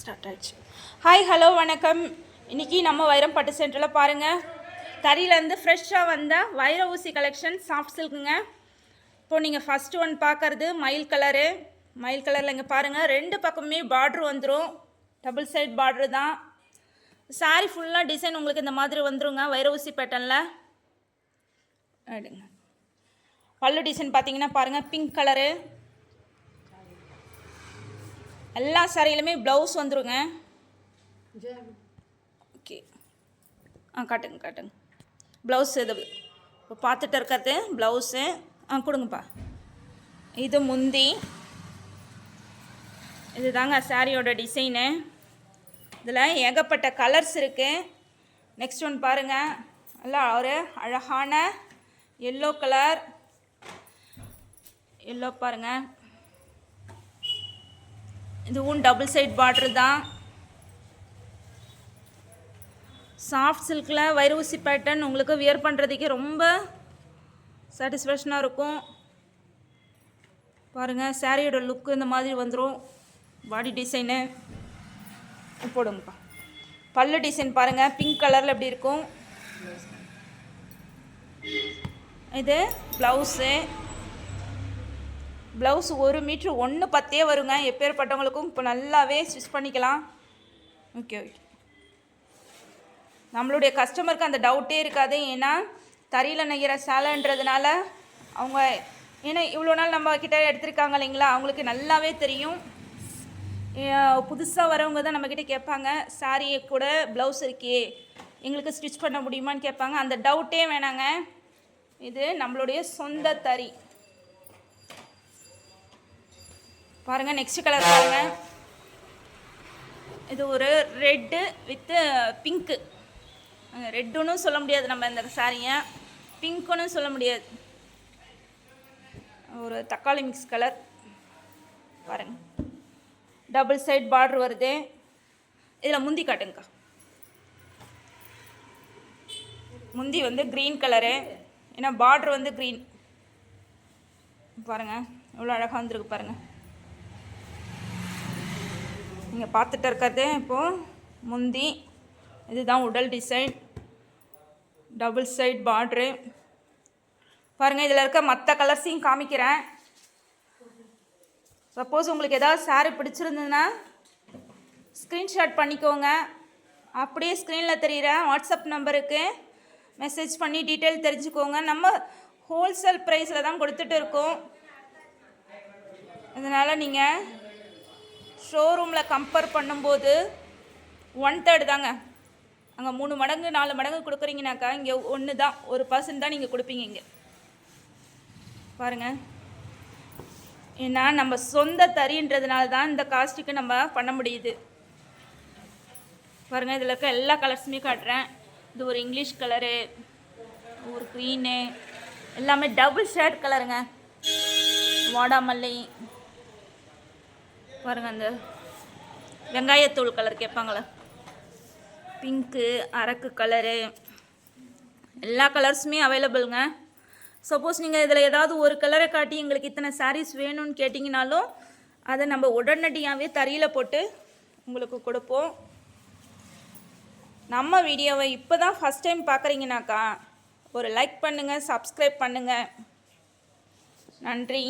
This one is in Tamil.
ஸ்டார்ட் ஆயிடுச்சு. ஹாய் ஹலோ வணக்கம். இன்றைக்கி நம்ம வைரம் பட்டு சென்டரில் பாருங்கள், தறியிலேருந்து ஃப்ரெஷ்ஷாக வந்த வைர ஊசி கலெக்ஷன் சாஃப்ட் சில்க்குங்க. இப்போது நீங்கள் ஃபஸ்ட்டு ஒன் பார்க்குறது மயில் கலரு. மயில் கலரில் இங்கே பாருங்கள், ரெண்டு பக்கமே பார்ட்ரு வந்துடும். டபுள் சைட் பார்ட்ரு தான். சாரீ ஃபுல்லாக டிசைன் உங்களுக்கு இந்த மாதிரி வந்துடுங்க வைர ஊசி பேட்டர்னில். எடுங்க. பல்லு டிசைன் பார்த்தீங்கன்னா பாருங்கள், பிங்க் கலரு. எல்லா சாரியிலுமே ப்ளவுஸ் வந்துருங்க. ஓகே, காட்டுங்க ப்ளவுஸ். இது இப்போ பார்த்துட்டு இருக்கிறது ப்ளவுஸு. கொடுங்கப்பா. இது முந்தி. இது தாங்க சாரியோட டிசைனு. இதில் ஏகப்பட்ட கலர்ஸ் இருக்குது. நெக்ஸ்ட் ஒன் பாருங்கள், நல்லா ஒரு அழகான எல்லோ கலர். எல்லோ பாருங்கள், இதுவும் டபுள் சைட் பார்டர் தான். சாஃப்ட் சில்கில் வைர ஊசி பேட்டர்ன் உங்களுக்கு வியர் பண்ணுறதுக்கே ரொம்ப சாட்டிஸ்ஃபேக்ஷனாக இருக்கும். பாருங்கள், சாரியோட லுக்கு இந்த மாதிரி வந்துடும். பாடி டிசைனு போடுங்கப்பா. பல்லு டிசைன் பாருங்கள், பிங்க் கலரில் எப்படி இருக்கும். இது ப்ளவுஸு. ப்ளவுஸ் 1 மீட்ரு 1.10 வருங்க. எப்பேற்பட்டவங்களுக்கும் இப்போ நல்லாவே ஸ்டிச் பண்ணிக்கலாம். ஓகே. நம்மளுடைய கஸ்டமருக்கு அந்த டவுட்டே இருக்காது. ஏன்னா தறியில் நெய்கிற சேலைன்றதுனால அவங்க, ஏன்னா இவ்வளோ நாள் நம்ம கிட்டே எடுத்திருக்காங்க இல்லைங்களா, அவங்களுக்கு நல்லாவே தெரியும். புதுசாக வரவங்க தான் நம்மக்கிட்ட கேட்பாங்க, சாரியை கூட ப்ளவுஸ் இருக்கே, எங்களுக்கு ஸ்டிச் பண்ண முடியுமான்னு கேட்பாங்க. அந்த டவுட்டே வேணாங்க. இது நம்மளுடைய சொந்த தறி. பாருங்கள், நெக்ஸ்ட் கலர் பாருங்கள். இது ஒரு ரெட்டு வித்து பிங்க்கு. ரெட்டுன்னு சொல்ல முடியாது நம்ம இந்த சாரியை, பிங்க்குன்னு சொல்ல முடியாது. ஒரு தக்காளி மிக்ஸ் கலர் பாருங்கள். டபுள் சைட் பார்டர் வருது. இதில் முந்தி காட்டுங்கக்கா. முந்தி வந்து க்ரீன் கலரு, ஏன்னா பார்டர் வந்து க்ரீன். பாருங்கள் எவ்வளோ அழகாக வந்துருக்கு பாருங்கள். நீங்கள் பார்த்துட்டு இருக்கிறது இப்போது முந்தி. இதுதான் உடல் டிசைன், டபுள் சைட் பார்ட்ரு. பாருங்கள், இதில் இருக்க மற்ற கலர்ஸையும் காமிக்கிறேன். சப்போஸ் உங்களுக்கு ஏதாவது சாரி பிடிச்சிருந்ததுன்னா ஸ்க்ரீன்ஷாட் பண்ணிக்கோங்க. அப்படியே ஸ்க்ரீனில் தெரிகிற வாட்ஸ்அப் நம்பருக்கு மெசேஜ் பண்ணி டீட்டெயில் தெரிஞ்சுக்கோங்க. நம்ம ஹோல்சேல் ப்ரைஸில் தான் கொடுத்துட்டு இருக்கோம். அதனால் நீங்கள் ஷோரூமில் கம்பேர் பண்ணும்போது 1/3 தாங்க. அங்கே 3 மடங்கு 4 மடங்கு கொடுக்குறீங்கனாக்கா இங்கே 1 தான், 1% தான் நீங்கள் கொடுப்பீங்க இங்கே. பாருங்கள், ஏன்னா நம்ம சொந்த தறின்றதுனால தான் இந்த காஸ்ட்டுக்கு நம்ம பண்ண முடியுது. பாருங்கள், இதில் இருக்க எல்லா கலர்ஸுமே காட்டுறேன். இது ஒரு இங்கிலீஷ் கலரு, ஒரு க்ரீனு, எல்லாமே டபுள் ஷேட் கலருங்க. வாடாமல்லி பாருங்கள், அந்த வெங்காயத்தூள் கலர் கேட்பாங்களே, பிங்க்கு, அரக்கு கலரு, எல்லா கலர்ஸுமே அவைலபிளுங்க. சப்போஸ் நீங்கள் இதில் ஏதாவது ஒரு கலரை காட்டி எங்களுக்கு இத்தனை சாரீஸ் வேணும்னு கேட்டிங்கனாலும் அதை நம்ம உடனடியாகவே தறியில் போட்டு உங்களுக்கு கொடுப்போம். நம்ம வீடியோவை இப்போ தான் ஃபஸ்ட் டைம் பார்க்குறீங்கனாக்கா ஒரு லைக் பண்ணுங்கள், சப்ஸ்கிரைப் பண்ணுங்கள். நன்றி.